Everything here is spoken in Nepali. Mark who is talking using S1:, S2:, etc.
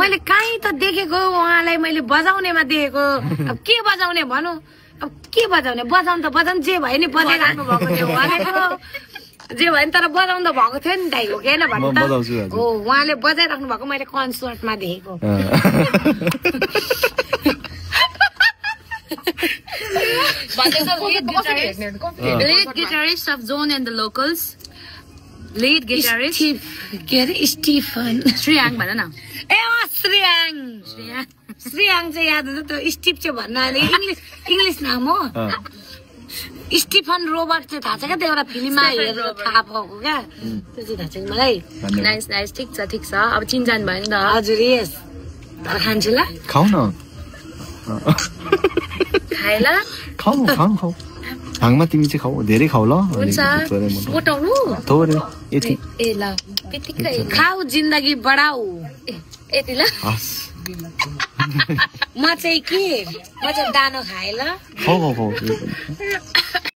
S1: मैले कहीँ त देखेको उहाँलाई मैले बजाउनेमा देखेको अब के बजाउने भनौँ अब के बजाउने बजाउनु त बजाउनु जे भयो नि बजाइराख्नु भएको थियो भनेको जे भयो नि तर बजाउनु त भएको थियो नि दाइ हो कि भन्नु त हो उहाँले बजाइराख्नु भएको मैले कन्सर्टमा देखेको
S2: Lead guitarist of Zone and the Locals. Lead guitarist.
S1: के अरे स्टिफन
S2: श्रेयाङ भन न
S1: ए श्रेयाङ श्रेयाङ चाहिँ याद हुन्छ त्यो स्टिफ चाहिँ भन्नाले इङ्ग्लिस नाम हो स्टिफन रोबर्ट चाहिँ थाहा छ क्या त्यो एउटा फिल्ममा हेरेर थाहा पाएको क्या त्यो चाहिँ थाहा छ मलाई
S2: नाइस नाइस ठिक छ अब चिनजान भयो नि त
S1: हजुर यस तर खान्छु ल
S3: खाऊ न
S2: खाएला
S3: खाऊ भाङमा तिमी चाहिँ खाऊ धेरै खाऊ ल
S2: मोटाउनु
S3: थोरै यति
S2: ए ल त्यतिकै
S1: खाऊ जिन्दगी बढाऊ
S2: यति ल
S1: म चाहिँ के म चाहिँ दानो खाए ल
S3: खाऊ